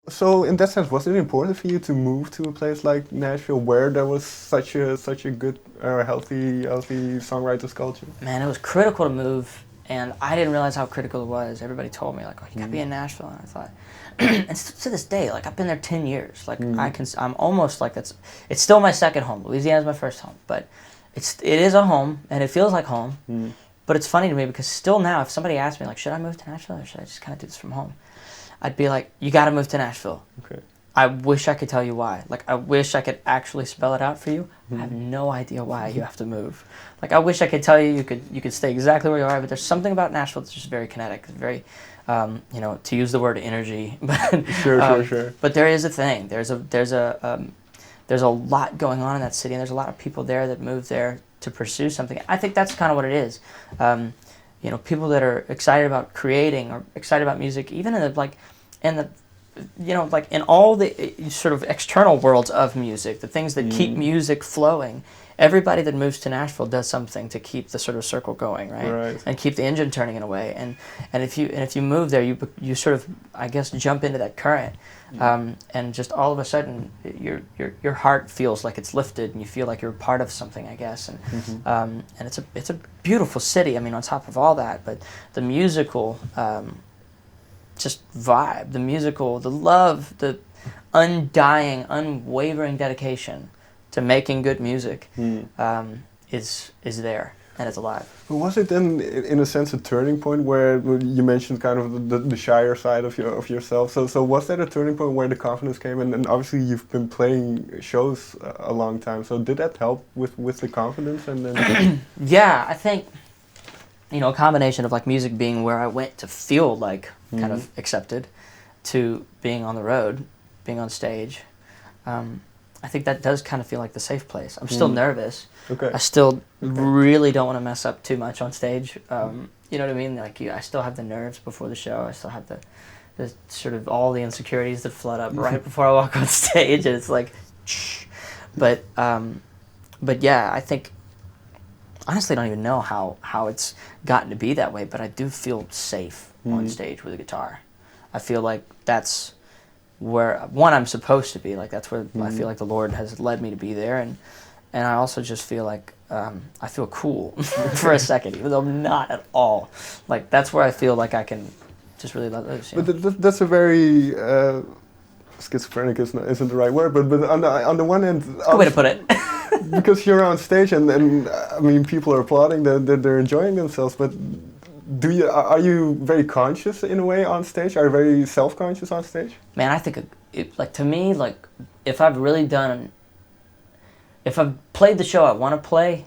So in that sense, was it important for you to move to a place like Nashville where there was such a good, healthy songwriters culture? Man, it was critical to move, and I didn't realize how critical it was. Everybody told me like, "Oh, you gotta be in Nashville," and I thought, and to this day, like I've been there 10 years. Like I'm almost like that's. It's still my second home. Louisiana's my first home, but it is a home, and it feels like home. But it's funny to me because still now, if somebody asks me like, "Should I move to Nashville or should I just kind of do this from home?" I'd be like, "You got to move to Nashville." Okay. I wish I could tell you why. Like, I wish I could actually spell it out for you. I have no idea why you have to move. Like, I wish I could tell you you could stay exactly where you are, but there's something about Nashville that's just very kinetic, very, to use the word energy. But, Sure. But there is a thing. There's a lot going on in that city, and there's a lot of people there that move there to pursue something. I think that's kind of what it is. People that are excited about creating or excited about music, even in all the sort of external worlds of music, the things that keep music flowing, everybody that moves to Nashville does something to keep the sort of circle going, right? And keep the engine turning in a way. And if you move there, you sort of, I guess, jump into that current, and just all of a sudden your heart feels like it's lifted, and you feel like you're part of something, I guess. And it's a beautiful city. I mean, on top of all that, but the musical. Just vibe, the musical, the love, the undying, unwavering dedication to making good music is there, and it's alive. But was it then, in a sense, a turning point where you mentioned kind of the shyer side of yourself? So was that a turning point where the confidence came? And obviously you've been playing shows a long time. So did that help with the confidence? And then Yeah, I think a combination of like music being where I went to feel like kind of accepted, to being on the road, being on stage. I think that does kind of feel like the safe place. I'm still nervous. Okay. I still really don't want to mess up too much on stage. You know what I mean? Like I still have the nerves before the show. I still have the sort of all the insecurities that flood up right before I walk on stage, and it's like, but yeah, I think. Honestly, I don't even know how it's gotten to be that way, but I do feel safe on stage with a guitar. I feel like that's where, one, I'm supposed to be. Like, that's where I feel like the Lord has led me to be there. And I also just feel like I feel cool for a second, even though I'm not at all. Like, that's where I feel like I can just really let loose. But that's a very... schizophrenic isn't the right word, but on the one hand... Good way to put it. Because you're on stage and I mean people are applauding, they're enjoying themselves, but are you very conscious in a way on stage? Are you very self-conscious on stage? Man, I think to me, like if I've played the show I want to play,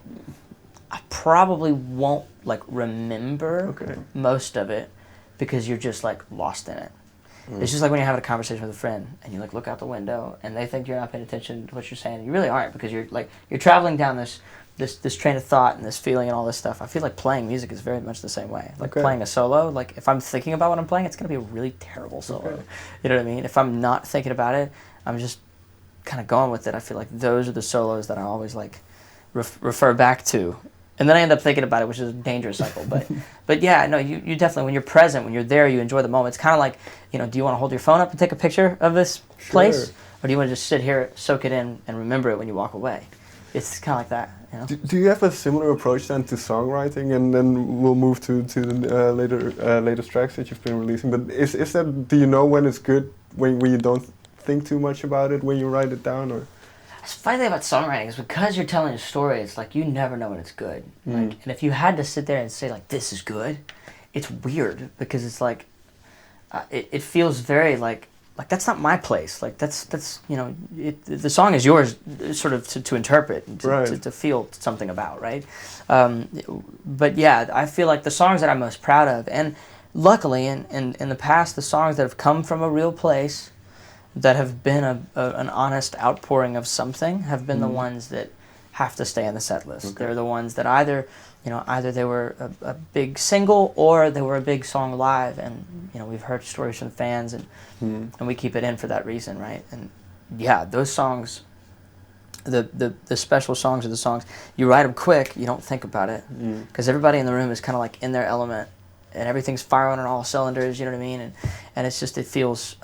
I probably won't like remember most of it because you're just like lost in it. It's just like when you're having a conversation with a friend and you like look out the window and they think you're not paying attention to what you're saying. You really aren't, because you're traveling down this train of thought and this feeling and all this stuff. I feel like playing music is very much the same way. Like playing a solo, like if I'm thinking about what I'm playing, it's going to be a really terrible solo. You know what I mean? If I'm not thinking about it, I'm just kind of going with it. I feel like those are the solos that I always like refer back to. And then I end up thinking about it, which is a dangerous cycle. But yeah, no, you definitely, when you're present, when you're there, you enjoy the moment. It's kind of like, do you want to hold your phone up and take a picture of this place? Or do you want to just sit here, soak it in, and remember it when you walk away? It's kind of like that. Do you have a similar approach then to songwriting? And then we'll move to the latest tracks that you've been releasing. But is that, do you know when it's good, when you don't think too much about it, when you write it down? Or? The funny thing about songwriting is because you're telling a story, it's like you never know when it's good. Like, and if you had to sit there and say like this is good, it's weird because it's like it feels very like that's not my place. Like that's the song is yours, sort of to interpret, to feel something about, right? But yeah, I feel like the songs that I'm most proud of, and luckily in the past, the songs that have come from a real place, that have been an honest outpouring of something, have been the ones that have to stay on the set list. They're the ones that either they were a big single or they were a big song live, and we've heard stories from fans, and we keep it in for that reason, right? And yeah, those songs, the special songs are the songs you write them quick, you don't think about it, because everybody in the room is kind of like in their element, and everything's firing on all cylinders. You know what I mean? And it's just it feels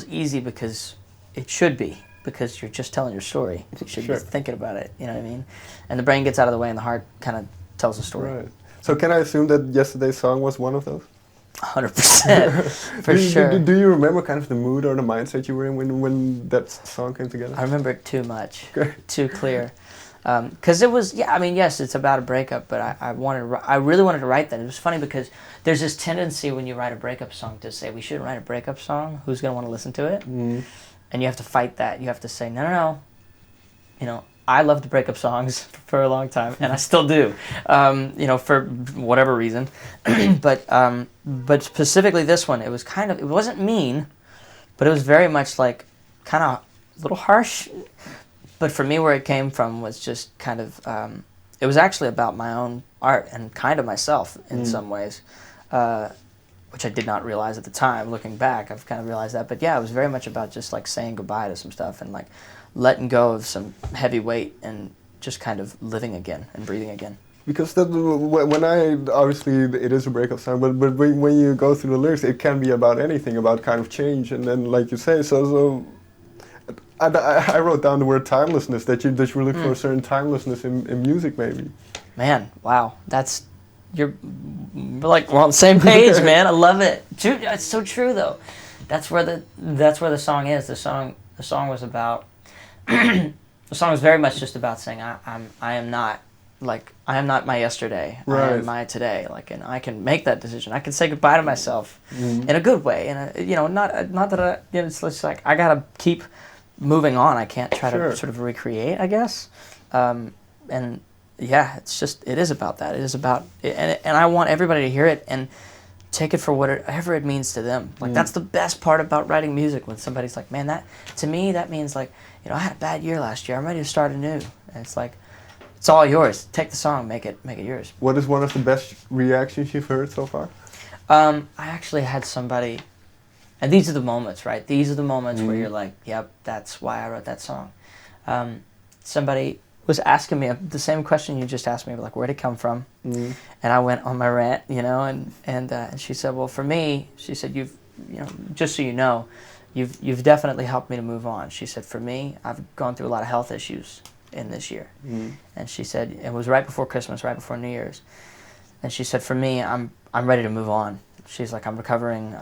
easy because it should be, because you're just telling your story. You should be thinking about it. You know what I mean? And the brain gets out of the way, and the heart kind of tells the story. Right. So can I assume that yesterday's song was one of those? 100%, for sure. Do you remember kind of the mood or the mindset you were in when that song came together? I remember it too much, too clear. Because it was, yes, it's about a breakup, but I really wanted to write that. It was funny because there's this tendency when you write a breakup song to say, we shouldn't write a breakup song. Who's going to want to listen to it? Mm. And you have to fight that. You have to say, no. You know, I loved breakup songs for a long time, and I still do, for whatever reason. But specifically this one, it was it wasn't mean, but it was very much like kind of a little harsh. But for me, where it came from was just kind of, it was actually about my own art and kind of myself in some ways, which I did not realize at the time. Looking back, I've kind of realized that. But yeah, it was very much about just like saying goodbye to some stuff and like letting go of some heavy weight and just kind of living again and breathing again. Because obviously it is a breakup song, but when you go through the lyrics, it can be about anything, about kind of change, and then like you say, so I wrote down the word timelessness, that you were looking for a certain timelessness in music, maybe. Man, wow, we're on the same page, man. I love it. It's so true, though. That's where the song is. The song was about. The song was very much just about saying I am not my yesterday. Right. I am my today. And I can make that decision. I can say goodbye to myself in a good way. And not that it's like I gotta keep moving on. I can't try to sort of recreate, I guess. And yeah, it is about that. It is about, and I want everybody to hear it and take it for whatever it means to them. That's the best part about writing music, when somebody's like, man, to me that means I had a bad year last year. I'm ready to start anew. And it's like, it's all yours. Take the song, make it yours. What is one of the best reactions you've heard so far? I actually had somebody, and these are the moments, right? These are the moments where you're like, yep, that's why I wrote that song. Somebody was asking me the same question you just asked me, like, where'd it come from? And I went on my rant, and she said, well, for me, she said, just so you know, you've definitely helped me to move on. She said, for me, I've gone through a lot of health issues in this year. And she said, it was right before Christmas, right before New Year's. And she said, for me, I'm ready to move on. She's like, I'm recovering.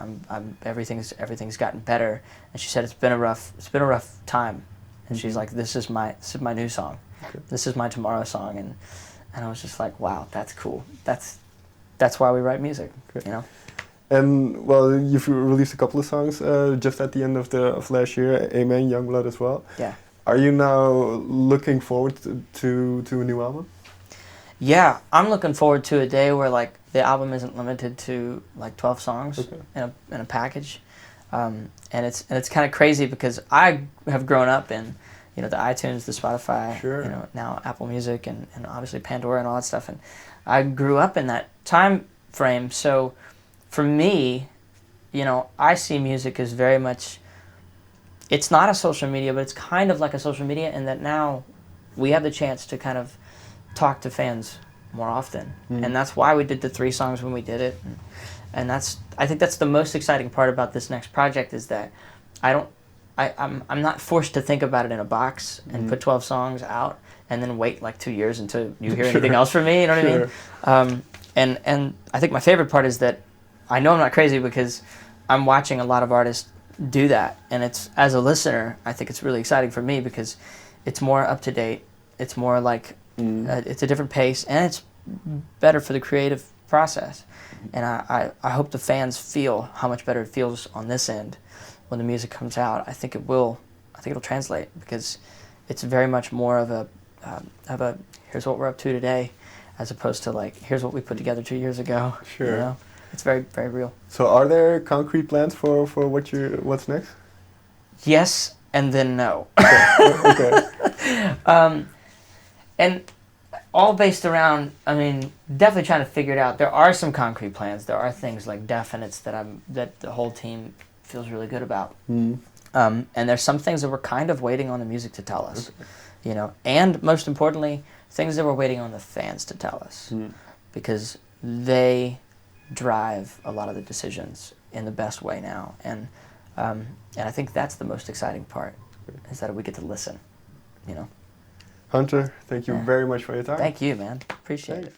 Everything's gotten better. And she said, it's been a rough time. And she's like, this is my new song. Okay. This is my tomorrow song. And I was just like, wow, that's cool. That's why we write music. Okay. And well, you've released a couple of songs just at the end of last year. Amen, Youngblood as well. Yeah. Are you now looking forward to a new album? Yeah, I'm looking forward to a day where the album isn't limited to 12 songs in a package, and it's kind of crazy because I have grown up in the iTunes, the Spotify, now Apple Music, and obviously Pandora and all that stuff, and I grew up in that time frame. So for me, I see music as very much. It's not a social media, but it's kind of like a social media in that now we have the chance to kind of talk to fans more often. And that's why we did the 3 songs when we did it. And I think that's the most exciting part about this next project, is that I'm not forced to think about it in a box and put 12 songs out and then wait 2 years until you hear anything else from me, you know what I mean? And I think my favorite part is that I know I'm not crazy because I'm watching a lot of artists do that, and it's, as a listener, I think it's really exciting for me because it's more up to date, it's more it's a different pace, and it's better for the creative process. And I hope the fans feel how much better it feels on this end when the music comes out. I think it'll translate, because it's very much more of a here's what we're up to today, as opposed to here's what we put together 2 years ago. Sure. It's very, very real. So are there concrete plans for what's next? Yes, and then no. Okay. And all based around, definitely trying to figure it out. There are some concrete plans. There are things like definites that the whole team feels really good about. And there's some things that we're kind of waiting on the music to tell us. And most importantly, things that we're waiting on the fans to tell us. Because drive a lot of the decisions in the best way now, and I think that's the most exciting part, is that we get to listen, you know. Hunter, thank you very much for your time. Thank you, man. Appreciate it.